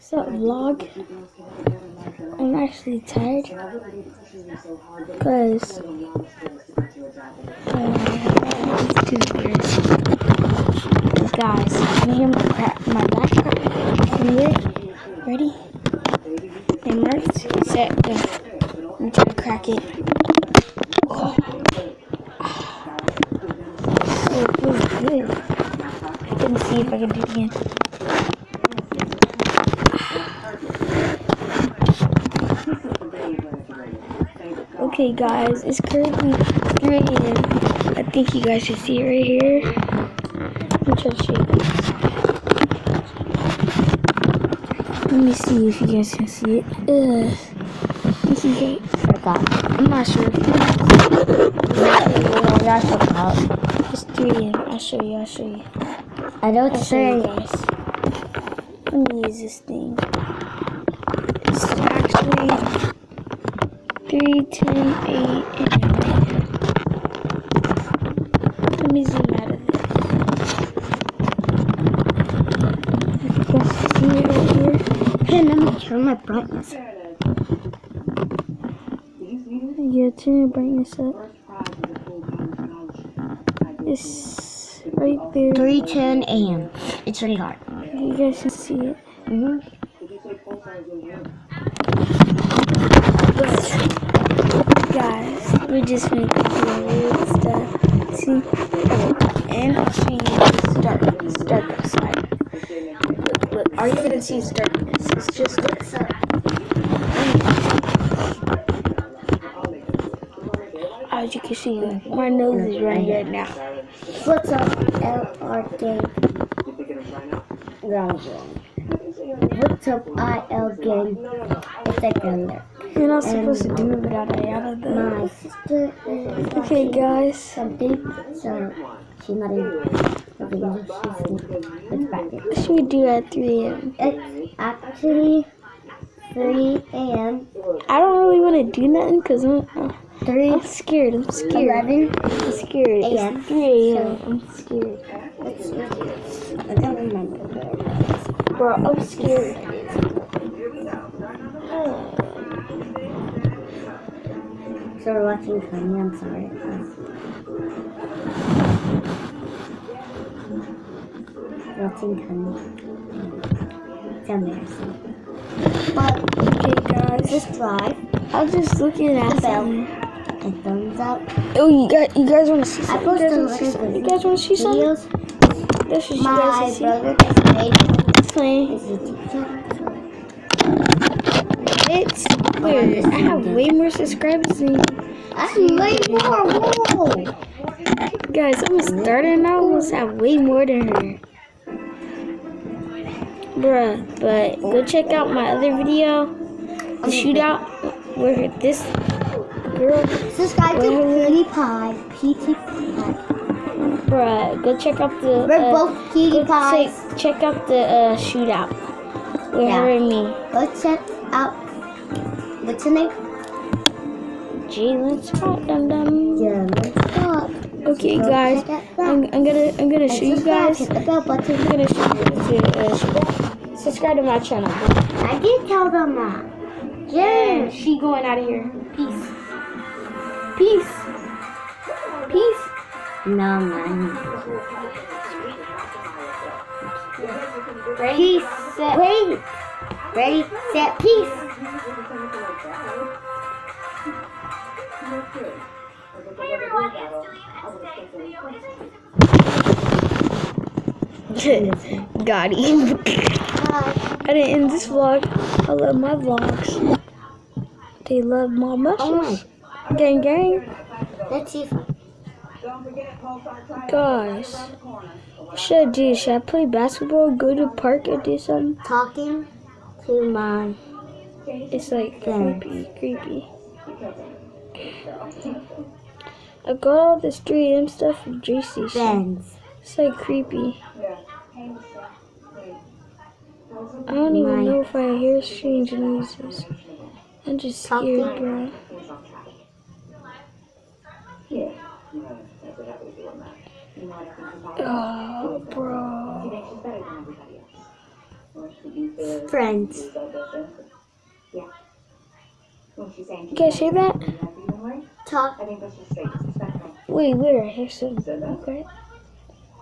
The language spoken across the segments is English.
So vlog, I'm actually tired because guys, can you hear my back crack? Can you hear it? Ready? And marked, set, go. Let me try to crack it. Oh, it feels good. Let me see if I can do it again. Okay guys, it's currently 3 a.m. I think you guys should see it right here. Let me try to show you guys. Let me see if you guys can see it. I'm not sure. It's 3 a.m. I'll show you. I know it's saying. Guys. Let me use this thing. It's actually 3:10 a.m. Let me zoom out of this. You can see it right here. Hey, let me turn my brightness. Yeah, turn your brightness up. It's right there. 3:10 a.m. It's really hard. You guys can see it. Guys, we just made the weird stuff. See? And I'll show you it's dark. It's dark outside. Look, all you're gonna see is darkness. It's just dark. As you can see, my nose is running right now. What's up, LR gang? What's up, IL gang? It's like there. You're not supposed to do it without Ayana though. My sister is Okay guys. something, so she's not in the video. She's practice. What should we do at 3 a.m.? It's actually 3 a.m. I don't really want to do nothing because I'm 3 scared. I'm scared. 11 I'm scared. a.m. It's 3 a.m. I'm scared. I don't remember. Bro, I'm scared. So we're watching Kanye, I'm sorry. Watching Kanye. It's embarrassing. But Okay, guys. just drive. I'm just looking at The bell. them. And thumbs up. Oh, you guys want to see I something? posted You guys want to see something? videos. That's what you My guys can see. brother just made Playing. his YouTube channel. It's weird. I have way more subscribers than you. That's way more. Whoa. Guys, I'm a starter and I almost have way more than her. Bruh, but go check out my other video, the shootout, where this girl, Subscribe to PewDiePie. bruh, go check out the, We're both PewDiePies. check out the shootout with her and me. Go check out, what's her name? Jalen Scott, dum. Yeah, stop. Okay, Go guys, check it out. I'm gonna show you guys. Hit the bell button. I'm gonna show you guys to subscribe to my channel. I did tell them that. Yeah, she going out of here. Peace. Peace. Peace. No, man. Ready? Peace. Set. Wait. Ready, set, peace. Hey everyone, it's Julian, and today's Got him. I didn't end this vlog. I love my vlogs. They love my muscles. Gang, gang. Let's see if Guys, what should I do? Should I play basketball, go to the park, or do something? talking to my It's like friend. creepy. I got all this 3 a.m. stuff from JC. friends. It's like creepy. I don't even know if I hear strange noises. I'm just scared, bro. Oh, bro. Friends. You guys hear that? Talk. Wait, where? I hear something. Okay.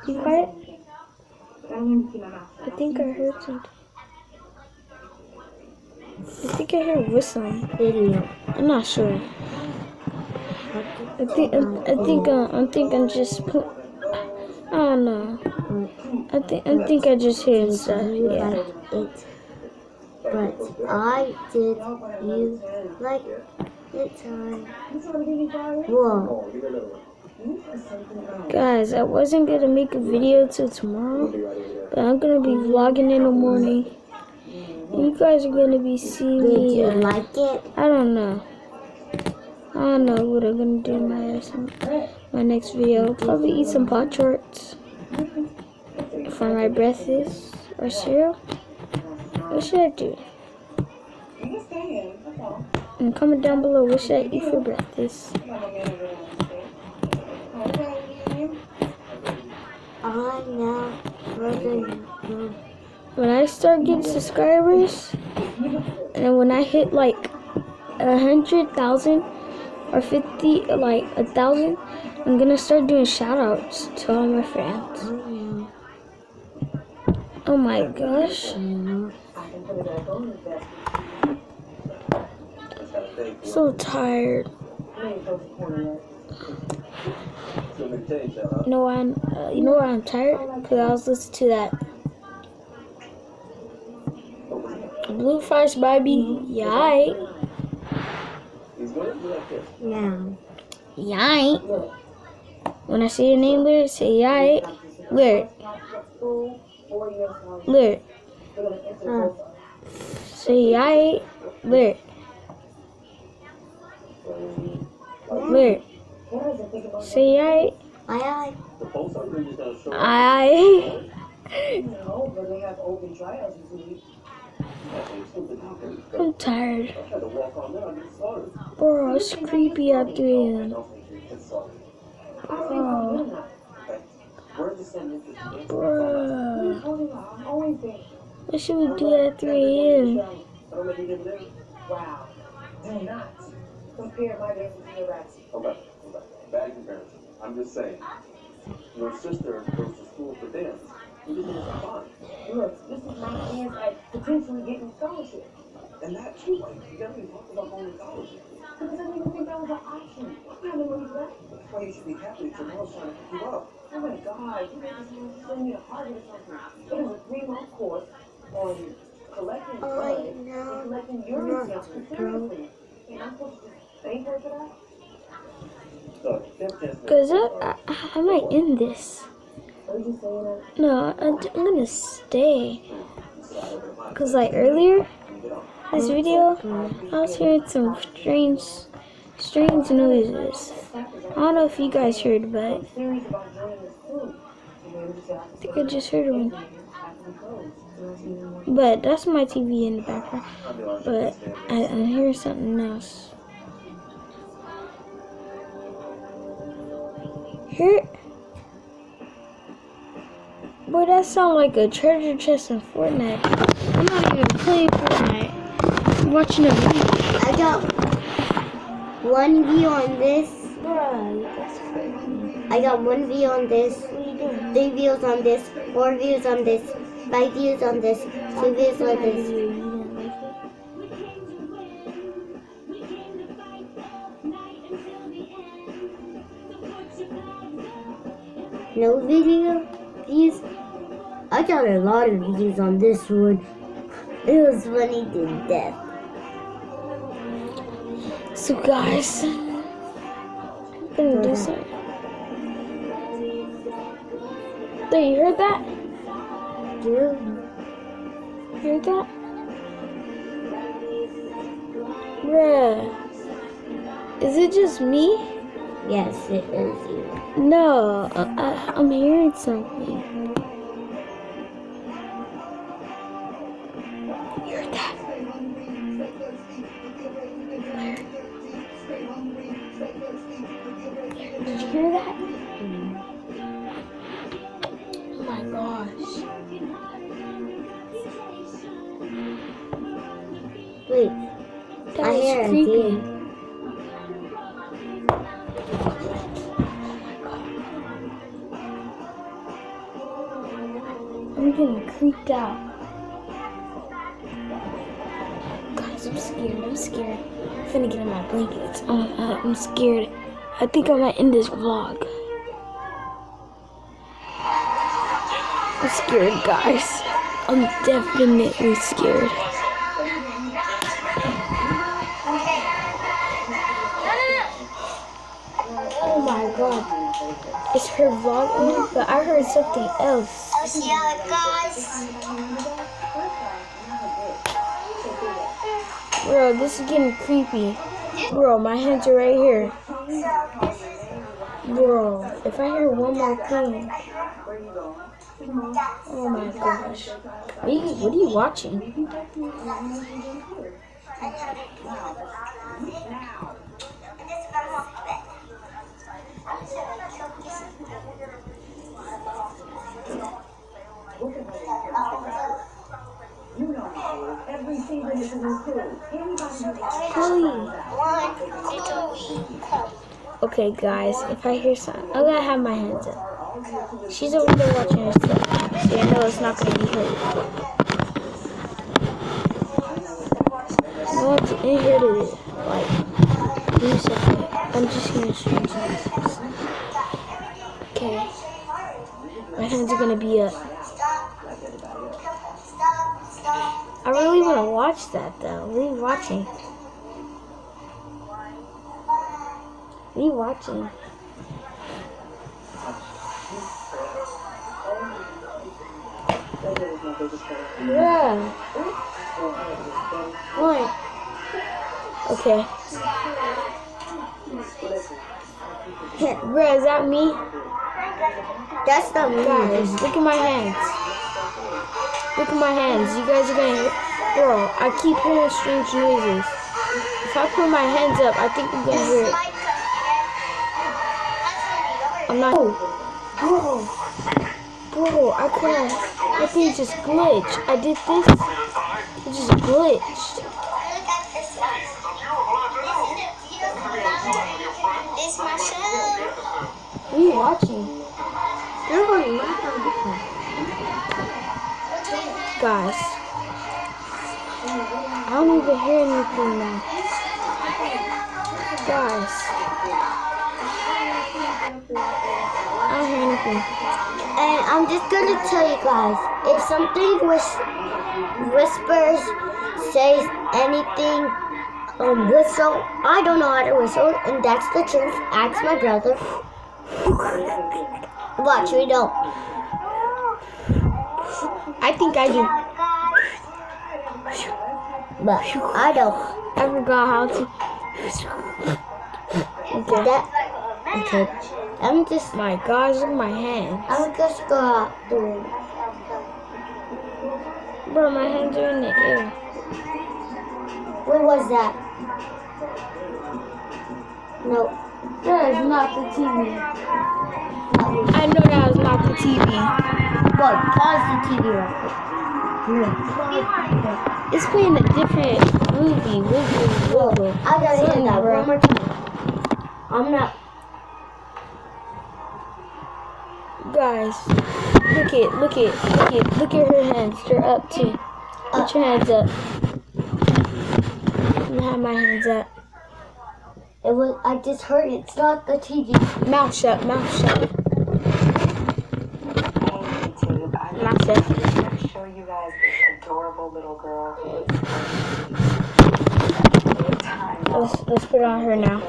You quiet? I think I heard something. I think I heard whistling. Video. I'm not sure. I think I'm just put. I don't know. I think I just heard stuff. Yeah. Like it. But I did you like it time? Whoa. Guys, I wasn't gonna make a video till tomorrow, but I'm gonna be vlogging in the morning. You guys are gonna be seeing Did me. you like it? I don't know. I don't know what I'm gonna do in my next video. Probably eat some Pop Tarts for my breakfast or cereal. What should I do? And comment down below what should I eat for breakfast. I now brother. When I start getting subscribers, and when I hit like 100,000 or 50, like 1,000, I'm gonna start doing shout outs to all my friends. Oh my gosh. So tired. You know why I'm tired? Because I was listening to that Blue Forest Baby. Yay. Now. Yay. When I say your name, Lyric, say yay. Lyric. Lyric. Say yay. Lyric. Lyric. Say yay. Aye. Aye. I'm tired. Bro, it's creepy out there. Oh. Bro. What should we do at 3 a.m.? Wow. Do not compare my dancing to your raps. Okay. Bad comparison. I'm just saying. Your sister goes to school for dance. You just think it's fun. Look, this is my chance at potentially getting scholarship. And that too, like, you gotta be talking about going to college. Because I didn't even think that was an option. I haven't money for that. That's why you should be happy that your mom's trying to pick you up. Oh my God, you guys just send me to Harvard or something. It is a 3-month course on collecting blood and collecting urine samples continuously. And I'm supposed to just thank her for that? Because I might end this. No, I'm gonna stay. Because like earlier, this video, I was hearing some strange noises. I don't know if you guys heard, but I think I just heard one. But that's my TV in the background. But I'm hearing something else. Hear it? Boy, that sounds like a treasure chest in Fortnite. I'm not even playing Fortnite. I'm watching a video. I got 1 view on this. Bruh, that's crazy. I got 1 view on this. What are you doing? 3 views on this. 4 views on this. 5 views on this. 2 views on this. You didn't like it? No video views. I got a lot of views on this one. It was funny to death. So guys, I'm gonna do something. Hey, you heard that? Dude, You heard that? Bruh. Is it just me? yes, it is you. No, I'm hearing something. You heard that? Did you hear that? Oh my gosh. Wait, That I was hear a creepy. deer. I'm getting creeped out. Guys, I'm scared. I'm scared. I'm finna get in my blankets. I'm scared. I think I might end this vlog. I'm scared, guys. I'm definitely scared. Oh my god. It's her vlog, but I heard something else. I'll see y'all guys. Bro, this is getting creepy. Bro, my hands are right here. Bro, if I hear one more thing. Oh my gosh. What are you watching? Chloe. Okay, guys, if I hear something, I'm gonna have my hands up. She's over there watching her stuff, so I know it's not gonna be her. No one's in here to, like, do something. I'm just hearing strange noises. Okay. My hands are gonna be up. I really want to watch that, though. What are you watching? What are you watching? Yeah. What? Okay. Bruh, is that me? That's not me. Guys, look at my hands. Look at my hands. You guys are gonna hear. Bro, I keep hearing strange noises. If I put my hands up, I think I'm gonna hear it. I'm not. Bro, I can't. I think it just glitched. I did this. It just glitched. It's my show. What are you watching? Guys, I don't even hear anything now. Guys, I don't hear anything. And I'm just gonna tell you guys, if something whispers, says anything, whistle, I don't know how to whistle, and that's the truth. Ask my brother. Watch, we don't. I think I do. But I don't. I forgot how to. Okay. Okay. I'm just. My gosh, look at my hands. I'm just go out the room. Bro, my hands are in the air. What was that? No. That is not the TV. I know that was not the TV. Boy, pause the TV real quick. It's playing a different movie. Wiggle. I gotta hear that bro. one more time. I'm not. Guys, look at her hands. They're up too. Put your hands up. I'm gonna have my hands up. It was. I just heard it. It's not the TV. Mouth shut. Mouth shut. Mouth shut. to show you guys this adorable little girl who is Let's put it on her now.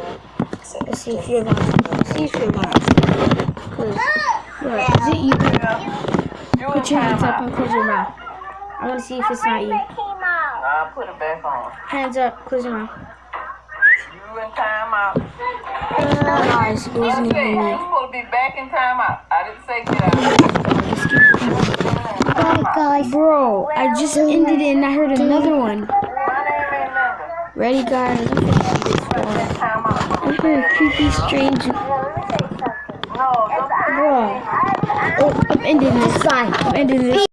Let's see if you're lying. See if you're lying. Is it you? Put your hands up and close your mouth. I want to see if it's not you. I'll put it back on. Hands up, close your mouth. You in timeout. Guys, it wasn't even You're me. supposed to be back in timeout. I didn't say get out. Bye, guys. Bro, I just ended it and I heard another one. My name ain't Linda. Ready, guys? Timeout. I'm hearing creepy, strange. No, don't Bro, I'm ending this. I'm ending this.